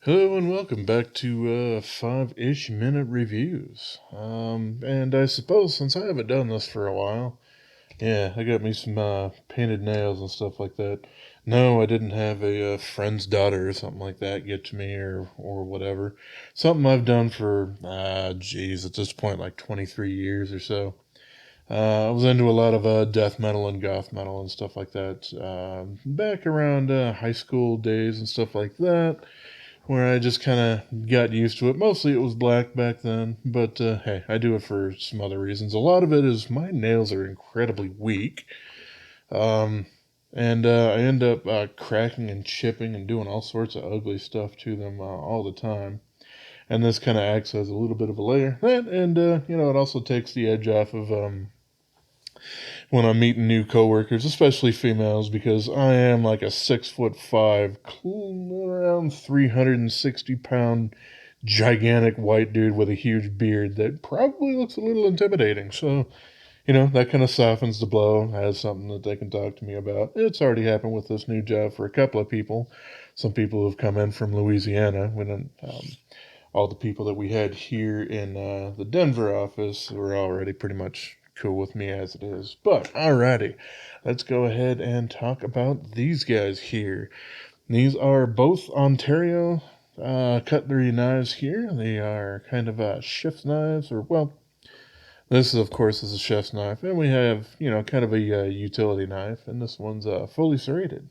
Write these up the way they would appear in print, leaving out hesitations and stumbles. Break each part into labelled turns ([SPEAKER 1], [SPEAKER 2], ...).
[SPEAKER 1] Hello and welcome back to 5-ish minute reviews. And I suppose since I haven't done this for a while, yeah, I got me some painted nails and stuff like that. No, I didn't have a friend's daughter or something like that get to me or whatever. Something I've done for, geez, at this point, like 23 years or so. I was into a lot of death metal and goth metal and stuff like that back around high school days and stuff like that, where I just kind of got used to it. Mostly it was black back then, but hey, I do it for some other reasons. A lot of it is my nails are incredibly weak, um, and I end up cracking and chipping and doing all sorts of ugly stuff to them all the time. And this kind of acts as a little bit of a layer. And it also takes the edge off of when I'm meeting new coworkers, especially females, because I am like a 6'5", around 360-pound, gigantic white dude with a huge beard that probably looks a little intimidating. So, that kind of softens the blow, has something that they can talk to me about. It's already happened with this new job for a couple of people. Some people have come in from Louisiana. All the people that we had here in the Denver office were already pretty much cool with me as it is. But alrighty, let's go ahead and talk about these guys here. These are both Ontario cutlery knives here. They are kind of chef's knives, or well, this of course is a chef's knife, and we have kind of a utility knife, and this one's fully serrated.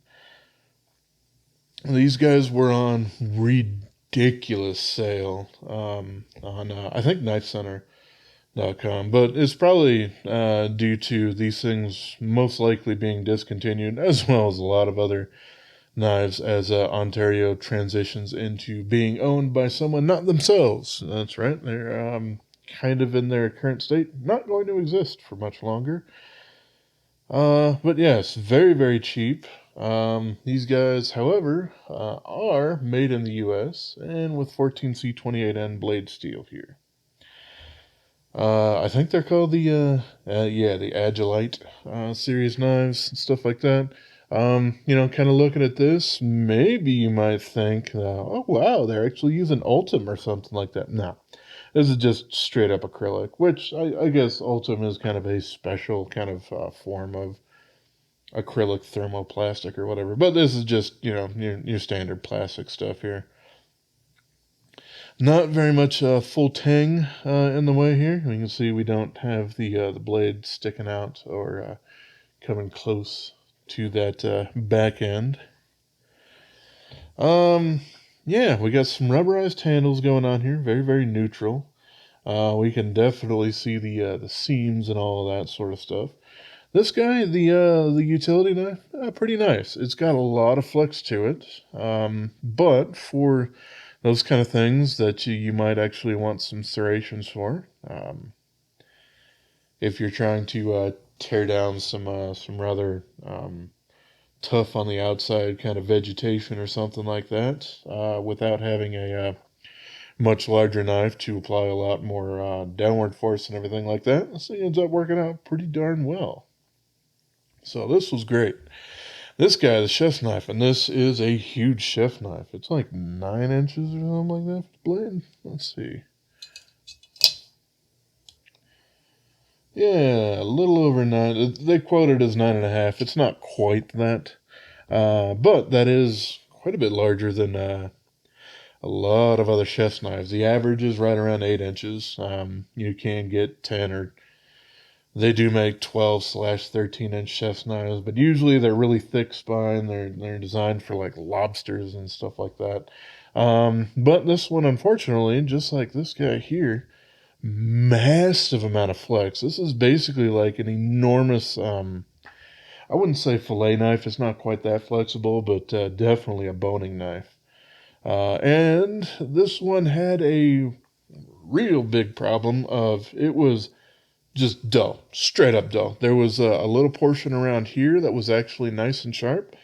[SPEAKER 1] These guys were on ridiculous sale on I think KnifeCenter.com, but it's probably due to these things most likely being discontinued, as well as a lot of other knives, as Ontario transitions into being owned by someone not themselves. That's right, they're kind of in their current state, not going to exist for much longer. But yes, very, very cheap. These guys, however, are made in the U.S. and with 14C28N blade steel here. I think they're called the Agilite series knives and stuff like that. Kind of looking at this, maybe you might think, oh wow, they're actually using Ultim or something like that. No, this is just straight up acrylic, which I guess Ultim is kind of a special kind of form of acrylic thermoplastic or whatever. But this is just, your standard plastic stuff here. Not very much full tang in the way here. You can see we don't have the blade sticking out or coming close to that back end. Yeah, we got some rubberized handles going on here. Very, very neutral. We can definitely see the seams and all of that sort of stuff. This guy, the utility knife, pretty nice. It's got a lot of flex to it, but for those kind of things that you might actually want some serrations for, if you're trying to tear down some rather tough on the outside kind of vegetation or something like that, without having a much larger knife to apply a lot more downward force and everything like that, so it ends up working out pretty darn well. So this was great. This guy, the chef's knife, and this is a huge chef knife. It's like 9 inches or something like that for the blade. Let's see. Yeah, a little over 9. They quote it as 9.5. It's not quite that. But that is quite a bit larger than a lot of other chef's knives. The average is right around 8 inches. You can get 10 or they do make 12/13 inch chef's knives, but usually they're really thick spine. They're designed for like lobsters and stuff like that. But this one, unfortunately, just like this guy here, massive amount of flex. This is basically like an enormous, I wouldn't say fillet knife. It's not quite that flexible, but definitely a boning knife. And this one had a real big problem of it was just dull, straight up dull. There was a little portion around here that was actually nice and sharp,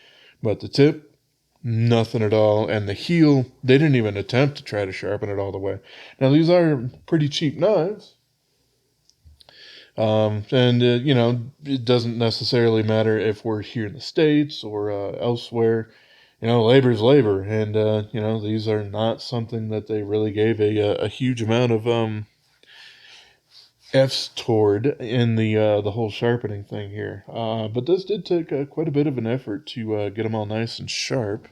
[SPEAKER 1] but the tip, nothing at all. And the heel, they didn't even attempt to try to sharpen it all the way. Now, these are pretty cheap knives. And it doesn't necessarily matter if we're here in the States or elsewhere. labor's labor, and these are not something that they really gave a huge amount of F's toward in the whole sharpening thing here. But this did take quite a bit of an effort to get them all nice and sharp.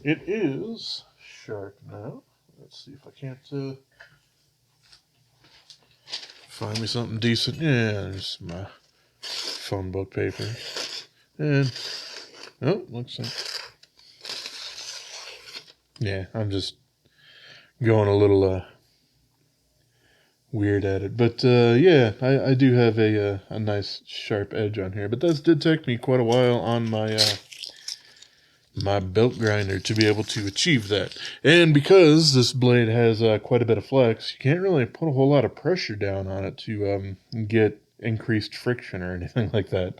[SPEAKER 1] It is sharp now. Let's see if I can't find me something decent. Yeah, there's my phone book paper. And, looks like... Yeah, I'm just going a little weird at it. But, yeah, I do have a nice sharp edge on here. But this did take me quite a while on my belt grinder to be able to achieve that. And because this blade has quite a bit of flex, you can't really put a whole lot of pressure down on it to get increased friction or anything like that.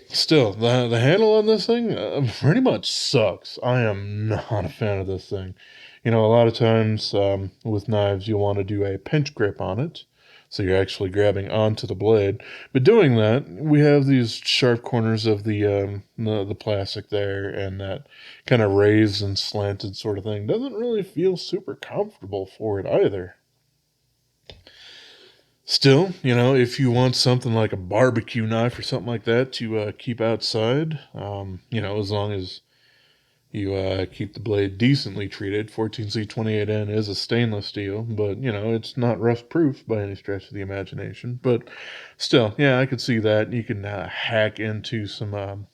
[SPEAKER 1] Still, the handle on this thing pretty much sucks. I am not a fan of this thing. A lot of times with knives, you'll want to do a pinch grip on it, so you're actually grabbing onto the blade. But doing that, we have these sharp corners of the plastic there, and that kind of raised and slanted sort of thing doesn't really feel super comfortable for it either. Still, if you want something like a barbecue knife or something like that to keep outside, as long as you keep the blade decently treated. 14C28N is a stainless steel, but, it's not rust-proof by any stretch of the imagination. But still, yeah, I could see that. You can hack into some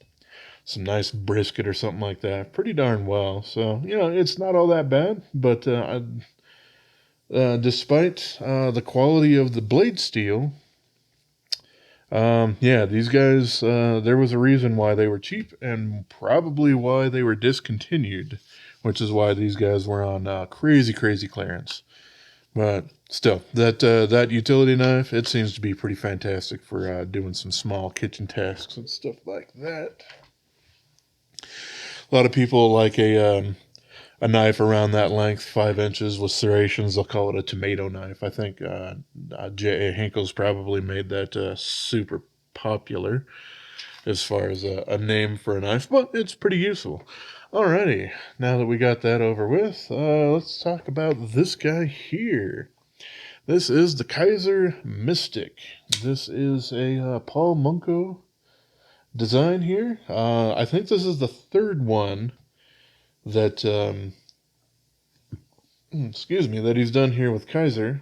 [SPEAKER 1] nice brisket or something like that pretty darn well. So, it's not all that bad, but despite the quality of the blade steel, these guys, there was a reason why they were cheap and probably why they were discontinued, which is why these guys were on crazy clearance. But still, that utility knife, it seems to be pretty fantastic for doing some small kitchen tasks and stuff like that. A lot of people like a knife around that length, 5 inches with serrations. They'll call it a tomato knife. I think J.A. Hinkle's probably made that super popular as far as a name for a knife, but it's pretty useful. Alrighty, now that we got that over with, let's talk about this guy here. This is the Kizer Mystic. This is a Paul Munko design here. I think this is the third one that that he's done here with Kizer.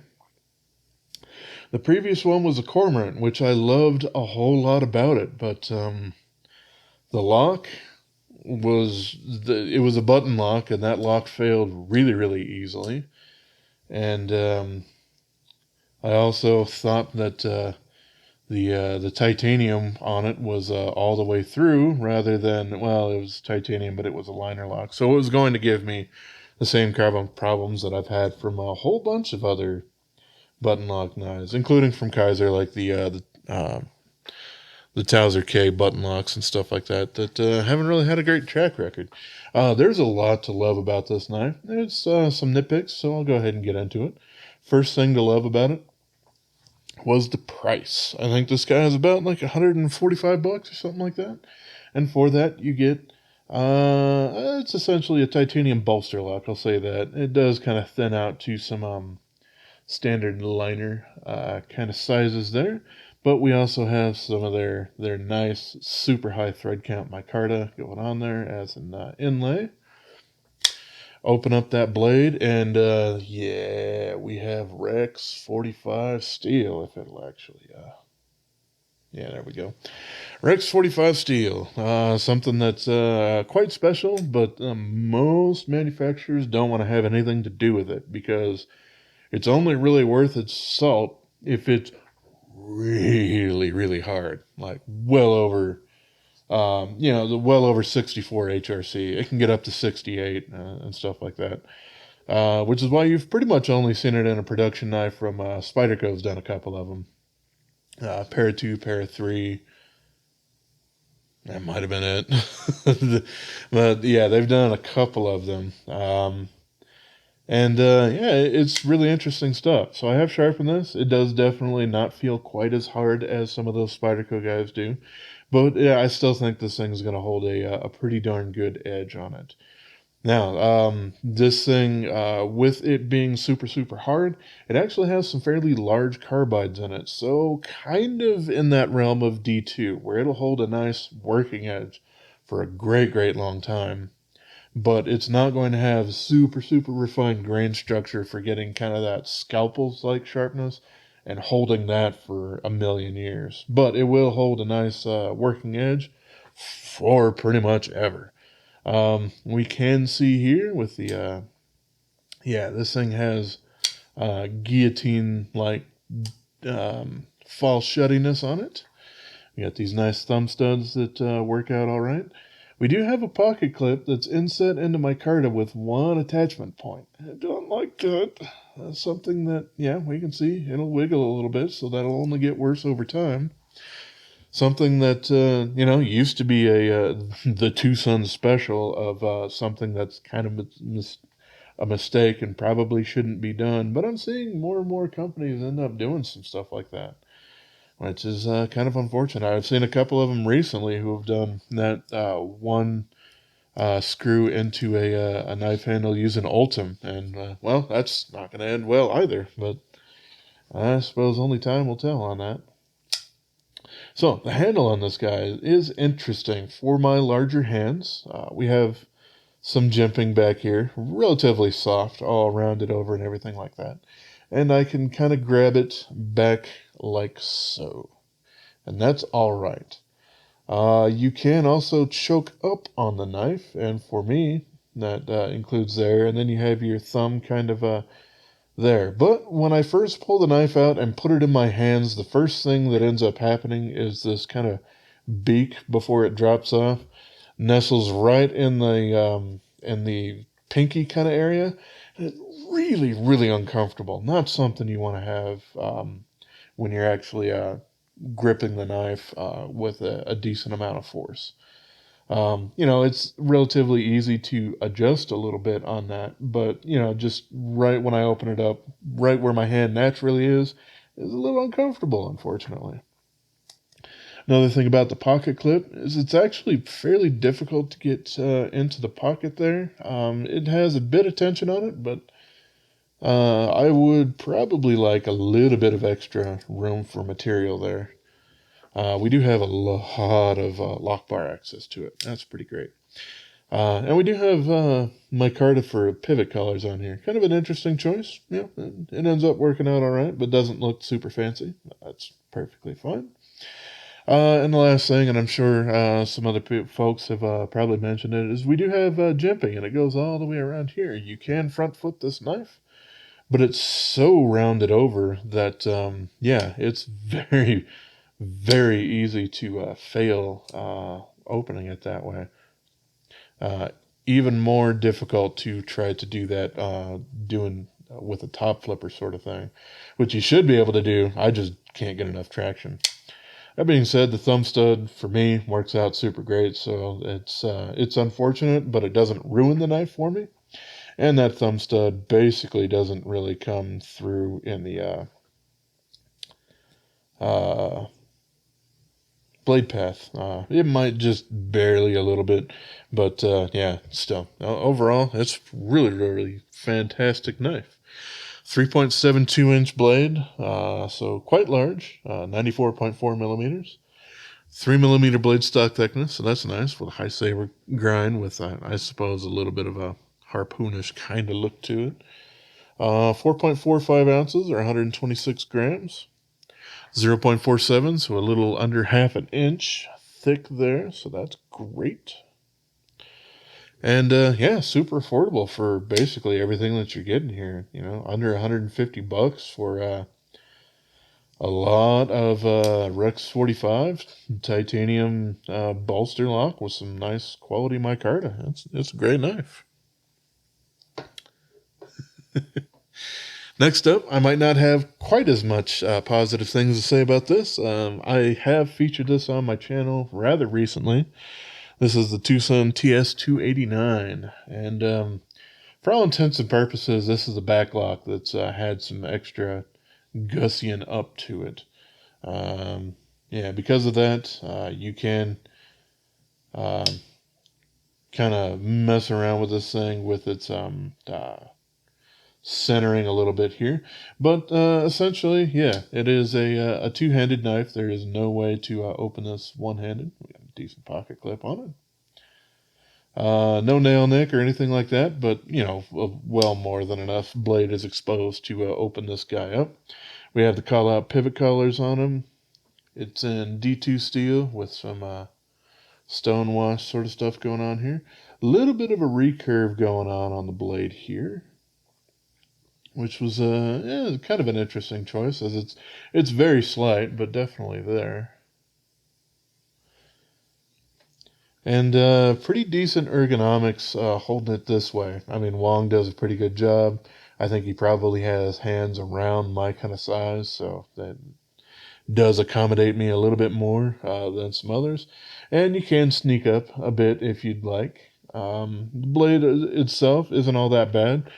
[SPEAKER 1] The previous one was a Cormorant, which I loved a whole lot about it, but the lock was it was a button lock, and that lock failed really easily. And I also thought that the titanium on it was all the way through, rather than, well, it was titanium, but it was a liner lock. So it was going to give me the same carbon problems that I've had from a whole bunch of other button lock knives, including from Kizer, like the Towser K button locks and stuff like that haven't really had a great track record. There's a lot to love about this knife. There's some nitpicks, so I'll go ahead and get into it. First thing to love about it was the price. I think this guy is about like $145 or something like that. And for that, you get, it's essentially a titanium bolster lock, I'll say that. It does kind of thin out to some standard liner kind of sizes there. But we also have some of their nice, super high thread count micarta going on there as an inlay. Open up that blade, and we have Rex 45 steel, if it'll actually, there we go. Rex 45 steel, something that's quite special, but most manufacturers don't want to have anything to do with it, because it's only really worth its salt if it's really hard, like well over well over 64 HRC. It can get up to 68 and stuff like that. Which is why you've pretty much only seen it in a production knife from Spyderco's done a couple of them. Pair 2, pair 3. That might have been it. But yeah, they've done a couple of them. It's really interesting stuff. So I have sharpened this. It does definitely not feel quite as hard as some of those Spyderco guys do. But yeah, I still think this thing's going to hold a pretty darn good edge on it. Now, this thing, with it being super, super hard, it actually has some fairly large carbides in it. So kind of in that realm of D2, where it'll hold a nice working edge for a great, great long time. But it's not going to have super, super refined grain structure for getting kind of that scalpels-like sharpness and holding that for a million years. But it will hold a nice working edge for pretty much ever. We can see here with the, yeah, this thing has guillotine-like false shuttiness on it. We got these nice thumb studs that work out all right. We do have a pocket clip that's inset into micarta with one attachment point. I don't like that. That's something that, yeah, we can see. It'll wiggle a little bit, so that'll only get worse over time. Something that, used to be the TwoSun special of something that's kind of a mistake and probably shouldn't be done. But I'm seeing more and more companies end up doing some stuff like that, which is kind of unfortunate. I've seen a couple of them recently who have done that one screw into a knife handle using Ultim, and well, that's not going to end well either. But I suppose only time will tell on that. So the handle on this guy is interesting for my larger hands. We have some jimping back here, relatively soft, all rounded over and everything like that. And I can kind of grab it back like so. And that's all right. You can also choke up on the knife, and for me, that includes there. And then you have your thumb kind of there. But when I first pull the knife out and put it in my hands, the first thing that ends up happening is this kind of beak before it drops off nestles right in the pinky kind of area. And it's really, really uncomfortable. Not something you want to have when you're actually gripping the knife with a decent amount of force. It's relatively easy to adjust a little bit on that, but, just right when I open it up, right where my hand naturally is a little uncomfortable, unfortunately. Another thing about the pocket clip is it's actually fairly difficult to get into the pocket there. It has a bit of tension on it, but I would probably like a little bit of extra room for material there. We do have a lot of lock bar access to it. That's pretty great. And we do have micarta for pivot collars on here. Kind of an interesting choice. Yeah, it ends up working out all right, but doesn't look super fancy. That's perfectly fine. And the last thing, and I'm sure some other folks have probably mentioned it, is we do have jimping, and it goes all the way around here. You can front foot this knife, but it's so rounded over that, yeah, it's very, very easy to fail opening it that way. Even more difficult to try to do that doing with a top flipper sort of thing, which you should be able to do. I just can't get enough traction. That being said, the thumb stud for me works out super great, so it's unfortunate, but it doesn't ruin the knife for me. And that thumb stud basically doesn't really come through in the blade path. It might just barely a little bit, but yeah, still. Overall, it's really, really fantastic knife. 3.72-inch blade, so quite large, 94.4 millimeters. 3 millimeter blade stock thickness, so that's nice, with a high saber grind with, I suppose, a little bit of a harpoonish kind of look to it. 4.45 ounces, or 126 grams. 0.47, so a little under half an inch thick there, so that's great. And yeah, super affordable for basically everything that you're getting here. Under $150 for a lot of Rex 45 titanium bolster lock with some nice quality micarta. It's a great knife. Next up, I might not have quite as much positive things to say about this. I have featured this on my channel rather recently. This is the TwoSun TS289, and for all intents and purposes, this is a backlock that's had some extra gussian up to it. yeah, because of that, you can um, kind of mess around with this thing with its centering a little bit here. But essentially, yeah, it is a two-handed knife. There is no way to open this one-handed. We got a decent pocket clip on it. No nail nick or anything like that, but well more than enough blade is exposed to open this guy up. We have the call-out pivot collars on him. It's in D2 steel with some stonewash sort of stuff going on here. A little bit of a recurve going on the blade here, which was kind of an interesting choice, as it's very slight, but definitely there. And pretty decent ergonomics holding it this way. I mean, Wong does a pretty good job. I think he probably has hands around my kind of size, so that does accommodate me a little bit more than some others. And you can sneak up a bit if you'd like. The blade itself isn't all that bad.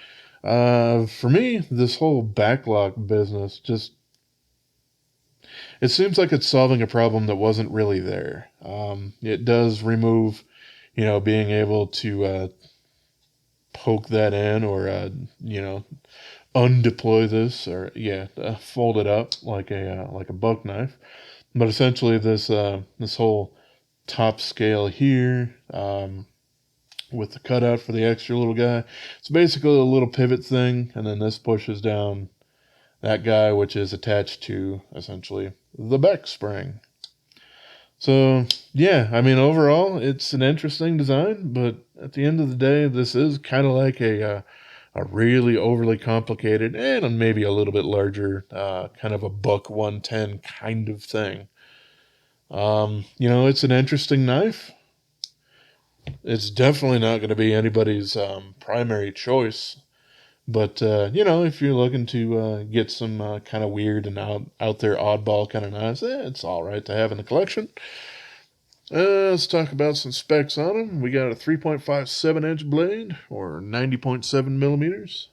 [SPEAKER 1] For me, this whole backlock business just, it seems like it's solving a problem that wasn't really there. It does remove, being able to poke that in or, undeploy this or, fold it up like a buck knife. But essentially, this whole top scale here, with the cutout for the extra little guy, it's basically a little pivot thing, and then this pushes down that guy, which is attached to essentially the back spring. So, yeah, I mean, overall, it's an interesting design, but at the end of the day, this is kind of like a really overly complicated and maybe a little bit larger, kind of a buck 110 kind of thing. It's an interesting knife. It's definitely not going to be anybody's primary choice. But, if you're looking to get some kind of weird and out there oddball kind of knives, it's all right to have in the collection. Let's talk about some specs on them. We got a 3.57 inch blade, or 90.7 millimeters.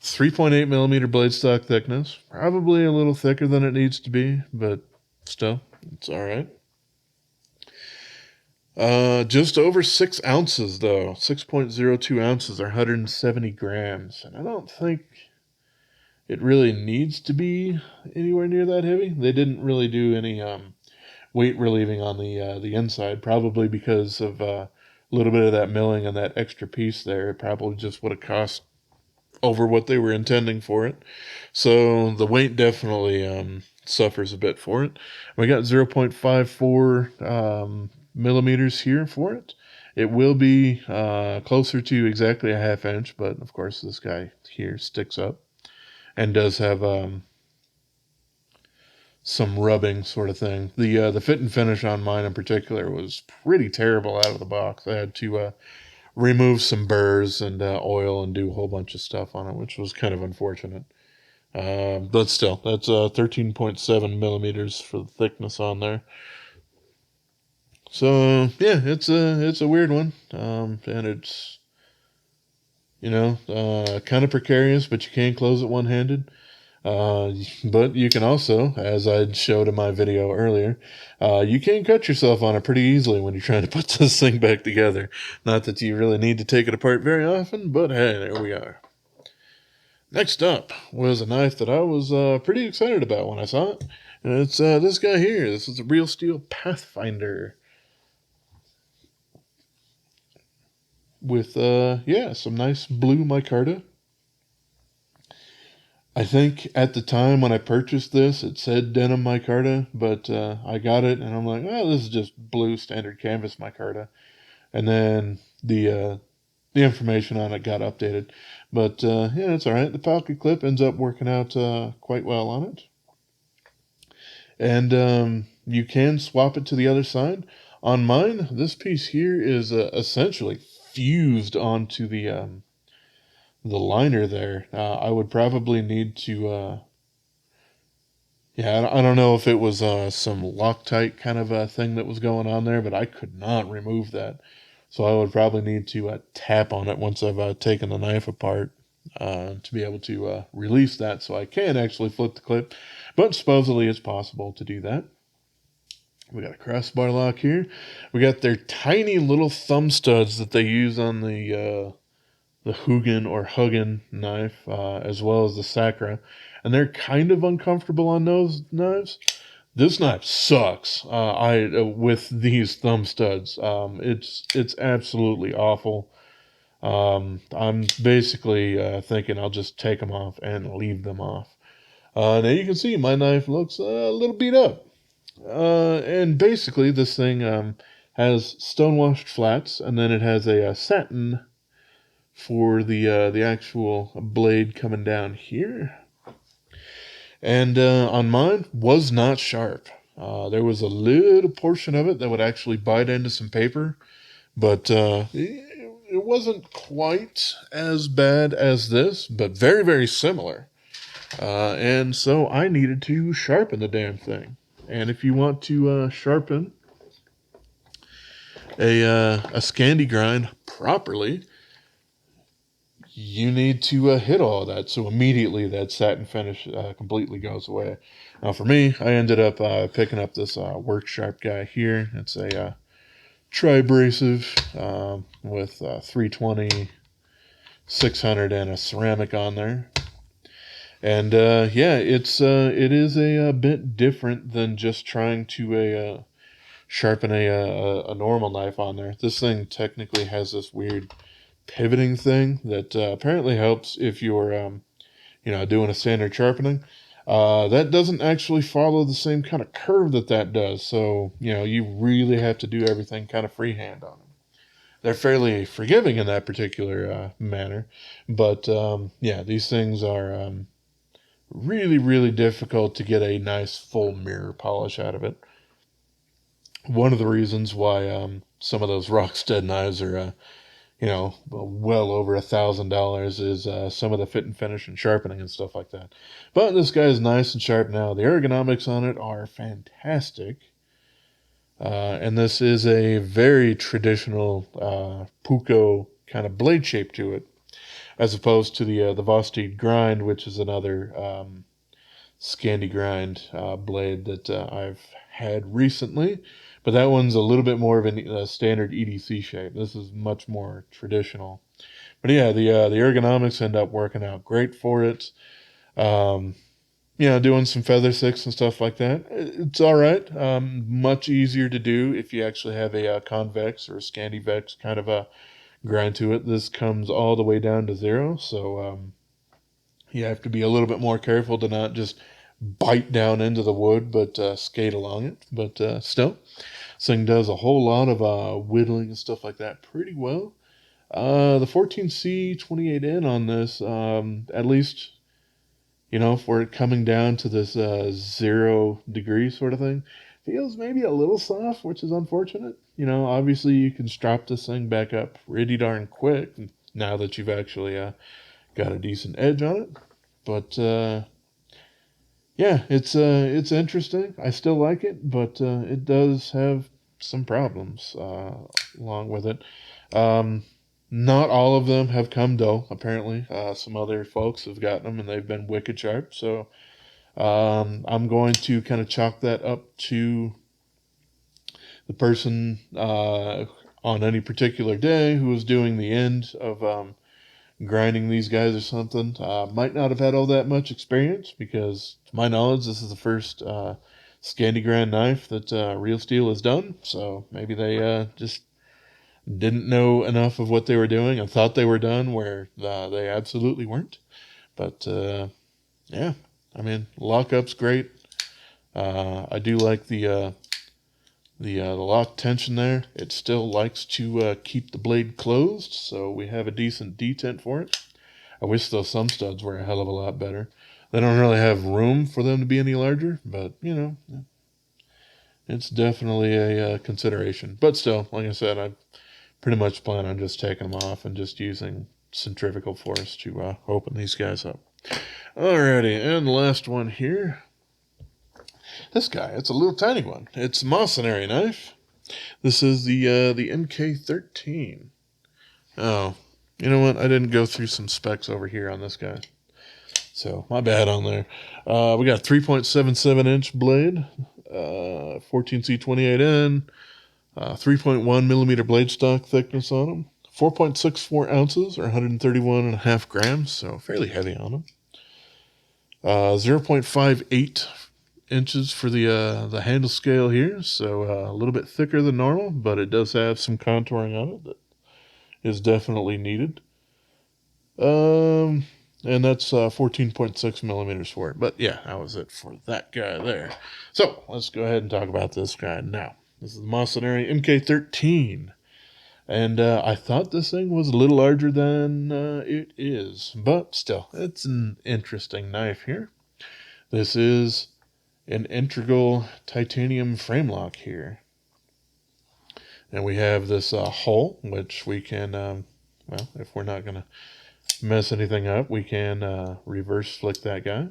[SPEAKER 1] 3.8 millimeter blade stock thickness. Probably a little thicker than it needs to be, but still, it's all right. Just over 6 ounces, though. 6.02 ounces, or 170 grams. And I don't think it really needs to be anywhere near that heavy. They didn't really do any weight relieving on the inside, probably because of a little bit of that milling and that extra piece there. It probably just would have cost over what they were intending for it. So the weight definitely suffers a bit for it. We got 0.54 millimeters here for it. It will be closer to exactly a half inch, but of course this guy here sticks up and does have some rubbing sort of thing. The fit and finish on mine in particular was pretty terrible out of the box. I had to remove some burrs and oil and do a whole bunch of stuff on it, which was kind of unfortunate. But still, that's 13.7 millimeters for the thickness on there. So yeah, it's a weird one, and it's kind of precarious, but you can close it one-handed. But you can also, as I showed in my video earlier, you can cut yourself on it pretty easily when you're trying to put this thing back together. Not that you really need to take it apart very often, but hey, there we are. Next up was a knife that I was pretty excited about when I saw it. And it's this guy here. This is a Real Steel Pathfinder. With, some nice blue micarta. I think at the time when I purchased this, it said denim micarta, but I got it and I'm like, oh, this is just blue standard canvas micarta. And then the information on it got updated. But it's all right. The pocket clip ends up working out quite well on it. And you can swap it to the other side. On mine, this piece here is essentially fused onto the liner there. I would probably need to, I don't know if it was some Loctite kind of a thing that was going on there, but I could not remove that. So I would probably need to tap on it once I've taken the knife apart to be able to release that so I can actually flip the clip. But supposedly it's possible to do that. We got a crossbar lock here. We got their tiny little thumb studs that they use on the Hugin or Hugin knife, as well as the Sacra, and they're kind of uncomfortable on those knives. This knife sucks. With these thumb studs, it's absolutely awful. I'm basically thinking I'll just take them off and leave them off. Now you can see my knife looks a little beat up. And basically this thing has stonewashed flats, and then it has a satin for the actual blade coming down here. And on mine was not sharp. There was a little portion of it that would actually bite into some paper, but it wasn't quite as bad as this, but very, very similar. And so I needed to sharpen the damn thing. And if you want to sharpen a Scandi grind properly, you need to hit all that, so immediately that satin finish completely goes away. Now for me, I ended up picking up this Work Sharp guy here. It's a tri-abrasive with 320, 600, and a ceramic on there. And yeah, it is a bit different than just trying to sharpen a normal knife on there. This thing technically has this weird pivoting thing that apparently helps if you're doing a standard sharpening. That doesn't actually follow the same kind of curve that does, so you really have to do everything kind of freehand on them. They're fairly forgiving in that particular manner, but yeah, these things are really, really difficult to get a nice full mirror polish out of it. One of the reasons why some of those Rockstead knives are well over $1,000 is some of the fit and finish and sharpening and stuff like that. But this guy is nice and sharp now. The ergonomics on it are fantastic. And this is a very traditional Puko kind of blade shape to it, as opposed to the Vosteed grind, which is another Scandi grind blade that I've had recently. But that one's a little bit more of a standard EDC shape. This is much more traditional. But yeah, the ergonomics end up working out great for it. Doing some feather sticks and stuff like that. It's all right. Much easier to do if you actually have a convex or a Scandi Vex kind of a grind to it. This comes all the way down to 0, so you have to be a little bit more careful to not just bite down into the wood, but skate along it. But still, this thing does a whole lot of whittling and stuff like that pretty well. The 14C 28N on this, at least, for it coming down to this 0 degree sort of thing, feels maybe a little soft, which is unfortunate. Obviously you can strap this thing back up pretty darn quick now that you've actually got a decent edge on it. But yeah, it's interesting. I still like it, but it does have some problems along with it. Not all of them have come dull, apparently. Some other folks have gotten them, and they've been wicked sharp. So I'm going to kind of chalk that up to the person on any particular day who was doing the end of grinding these guys or something. Might not have had all that much experience, because to my knowledge this is the first Scandi grind knife that Real Steel has done, so maybe they just didn't know enough of what they were doing and thought they were done where they absolutely weren't. But yeah, I mean, lockup's great. I do like the lock tension there. It still likes to keep the blade closed, so we have a decent detent for it. I wish those thumb studs were a hell of a lot better. They don't really have room for them to be any larger, but it's definitely a consideration. But still, like I said, I pretty much plan on just taking them off and just using centrifugal force to open these guys up. Alrighty, and the last one here. This guy, it's a little tiny one. It's a Mocenary knife. This is the MK13. Oh, you know what? I didn't go through some specs over here on this guy. So, my bad on there. We got a 3.77 inch blade. 14C28N, 3.1 millimeter blade stock thickness on them, 4.64 ounces or 131.5 grams, so fairly heavy on them. 0.58 inches for the handle scale here, so a little bit thicker than normal, but it does have some contouring on it that is definitely needed. And that's 14.6 millimeters for it. But yeah, that was it for that guy there. So let's go ahead and talk about this guy now. This is the Mocenary MK13. And I thought this thing was a little larger than it is. But still, it's an interesting knife here. This is an integral titanium frame lock here. And we have this hole, which we can, well, if we're not going to mess anything up, we can reverse flick that guy.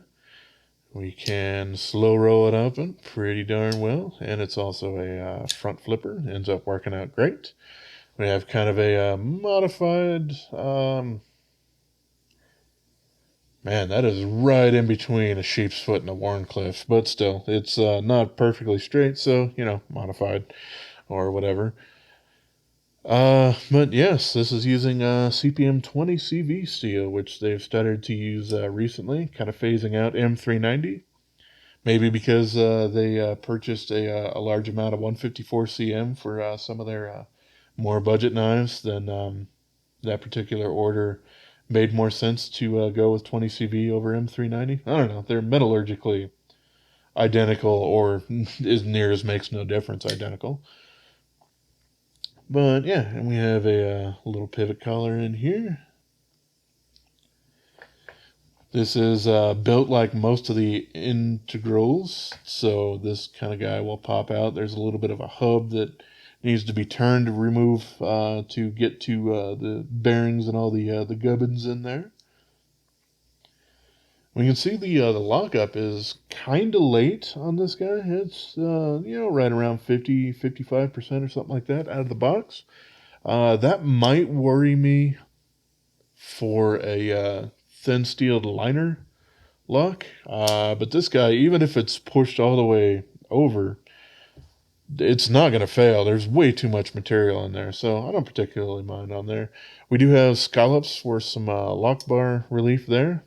[SPEAKER 1] We can slow roll it open pretty darn well, and it's also a front flipper. Ends up working out great. We have kind of a modified, man, that is right in between a sheep's foot and a Warncliffe, but still, it's not perfectly straight, so, you know, modified or whatever. But yes, this is using CPM 20 CV steel, which they've started to use recently, kind of phasing out M390. Maybe because they purchased a large amount of 154 CM for some of their more budget knives, then that particular order made more sense to go with 20 CV over M390. I don't know. They're metallurgically identical, or as near as makes no difference identical. But yeah, and we have a little pivot collar in here. This is built like most of the integrals, so this kind of guy will pop out. There's a little bit of a hub that needs to be turned to remove to get to the bearings and all the gubbins in there. We can see the lockup is kind of late on this guy. It's you know, right around 50-55% or something like that out of the box. That might worry me for a thin steel liner lock. But this guy, even if it's pushed all the way over, it's not going to fail. There's way too much material in there, so I don't particularly mind on there. We do have scallops for some lock bar relief there,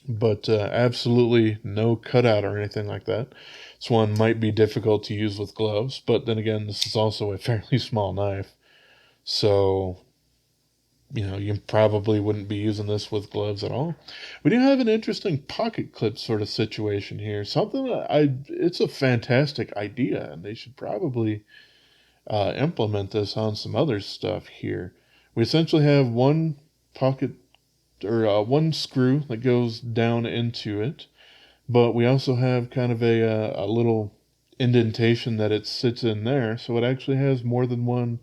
[SPEAKER 1] but absolutely no cutout or anything like that. This one might be difficult to use with gloves, but then again, this is also a fairly small knife, so you know, you probably wouldn't be using this with gloves at all. We do have an interesting pocket clip sort of situation here. Something that it's a fantastic idea, and they should probably implement this on some other stuff here. We essentially have one pocket, or one screw that goes down into it, but we also have kind of a little indentation that it sits in there, so it actually has more than one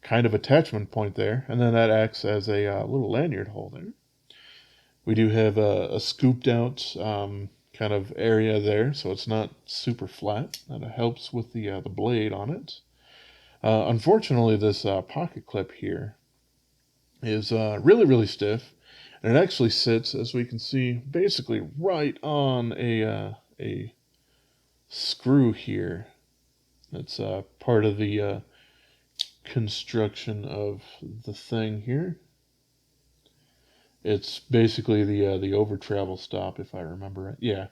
[SPEAKER 1] kind of attachment point there, and then that acts as a little lanyard hole there. We do have a scooped out kind of area there, so it's not super flat. That helps with the blade on it. Unfortunately, this pocket clip here is really, really stiff, and it actually sits, as we can see, basically right on a screw here. That's part of the construction of the thing here. It's basically the over travel stop, if I remember it. Yeah.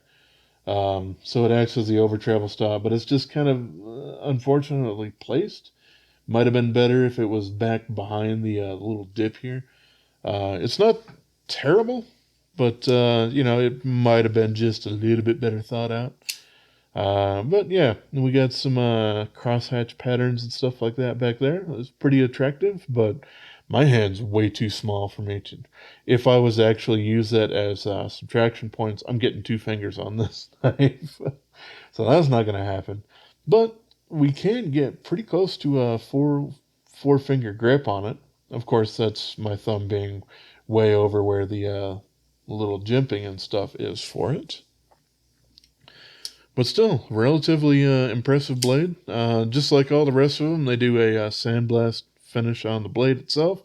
[SPEAKER 1] So it acts as the over travel stop, but it's just kind of unfortunately placed. Might have been better if it was back behind the little dip here. It's not terrible, but you know, it might have been just a little bit better thought out. But yeah, we got some crosshatch patterns and stuff like that back there. It was pretty attractive, but my hand's way too small for me to. If I was to actually use that as subtraction points, I'm getting 2 fingers on this knife. So that's not going to happen. But we can get pretty close to a four finger grip on it. Of course, that's my thumb being way over where the little jimping and stuff is for it. But still, relatively impressive blade. Just like all the rest of them, they do a sandblast finish on the blade itself.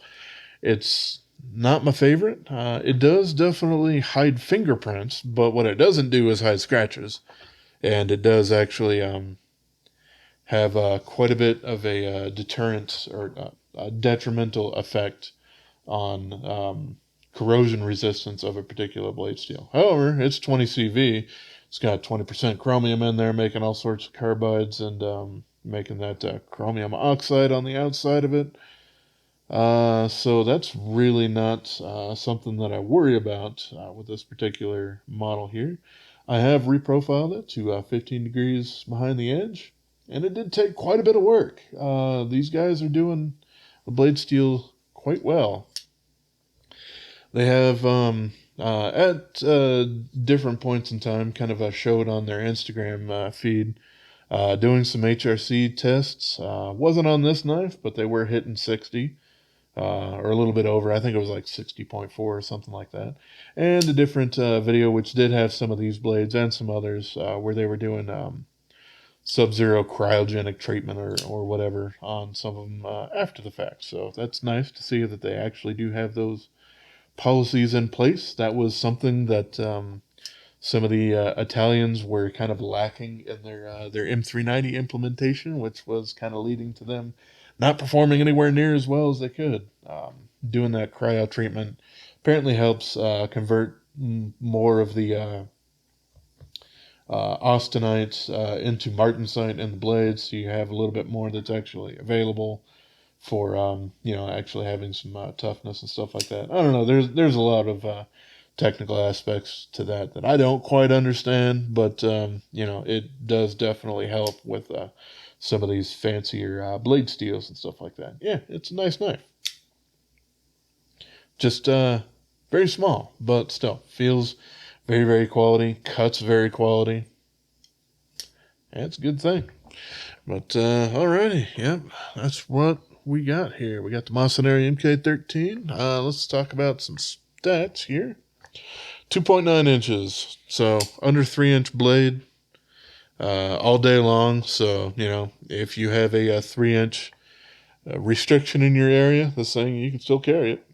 [SPEAKER 1] It's not my favorite. It does definitely hide fingerprints, but what it doesn't do is hide scratches. and it does actually have quite a bit of a deterrent or a detrimental effect on corrosion resistance of a particular blade steel. However, it's 20 CV. It's got 20% chromium in there, making all sorts of carbides and making that chromium oxide on the outside of it. So that's really not something that I worry about with this particular model here. I have reprofiled it to 15 degrees behind the edge, and it did take quite a bit of work. These guys are doing the blade steel quite well. They have at different points in time kind of showed on their Instagram feed doing some HRC tests. Wasn't on this knife, but they were hitting 60 or a little bit over. I think it was like 60.4 or something like that. And a different video which did have some of these blades and some others where they were doing sub-zero cryogenic treatment or whatever on some of them after the fact. So that's nice to see that they actually do have those policies in place. That was something that some of the Italians were kind of lacking in their M390 implementation, which was kind of leading to them not performing anywhere near as well as they could. Doing that cryo treatment apparently helps convert more of the austenite into martensite in the blades, so you have a little bit more that's actually available for actually having some toughness and stuff like that. I don't know. There's a lot of technical aspects to that I don't quite understand, but it does definitely help with some of these fancier blade steels and stuff like that. Yeah, it's a nice knife. Just very small, but still feels very, very quality. Cuts very quality. Yeah, it's a good thing. But alrighty, yep, that's what we got here. We got the Mocenary MK13. Let's talk about some stats here. 2.9 inches, so under 3-inch blade all day long. So, if you have a 3-inch restriction in your area, this thing, you can still carry it.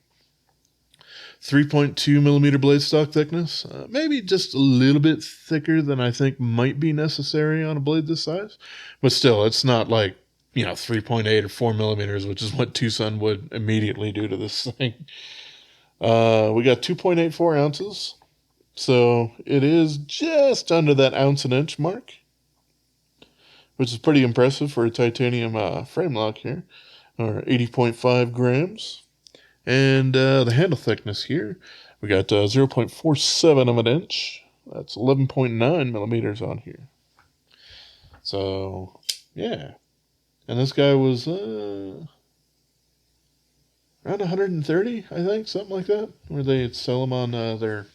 [SPEAKER 1] 3.2 millimeter blade stock thickness, maybe just a little bit thicker than I think might be necessary on a blade this size, but still, it's not like 3.8 or 4 millimeters, which is what TwoSun would immediately do to this thing. We got 2.84 ounces, so it is just under that ounce an inch mark, which is pretty impressive for a titanium frame lock here, or 80.5 grams. And the handle thickness here, we got 0.47 of an inch. That's 11.9 millimeters on here. So, yeah. And this guy was around 130, I think, something like that, where they sell them on their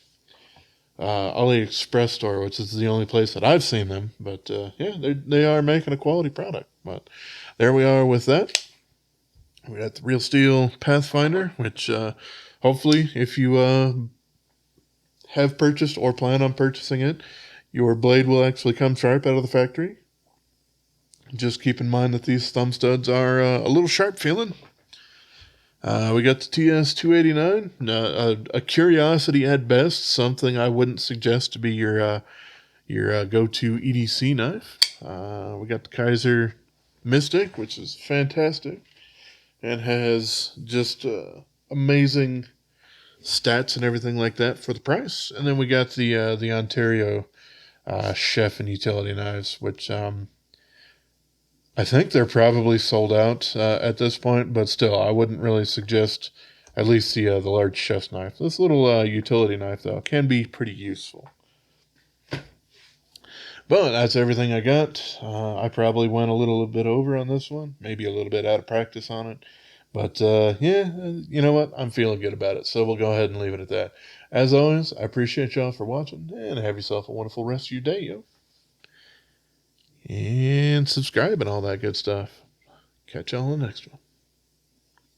[SPEAKER 1] AliExpress store, which is the only place that I've seen them. But, yeah, they are making a quality product. But there we are with that. We got the Real Steel Pathfinder, which hopefully, if you have purchased or plan on purchasing it, your blade will actually come sharp out of the factory. Just keep in mind that these thumb studs are a little sharp feeling. We got the TS289, a curiosity at best, something I wouldn't suggest to be your go-to EDC knife. We got the Kizer Mystic, which is fantastic and has just amazing stats and everything like that for the price. And then we got the Ontario chef and utility knives, which I think they're probably sold out at this point, but still, I wouldn't really suggest at least the large chef's knife. This little utility knife, though, can be pretty useful. But that's everything I got. I probably went a little bit over on this one, maybe a little bit out of practice on it. But yeah, you know what? I'm feeling good about it, so we'll go ahead and leave it at that. As always, I appreciate y'all for watching, and have yourself a wonderful rest of your day, yo. And subscribe and all that good stuff. Catch y'all in the next one.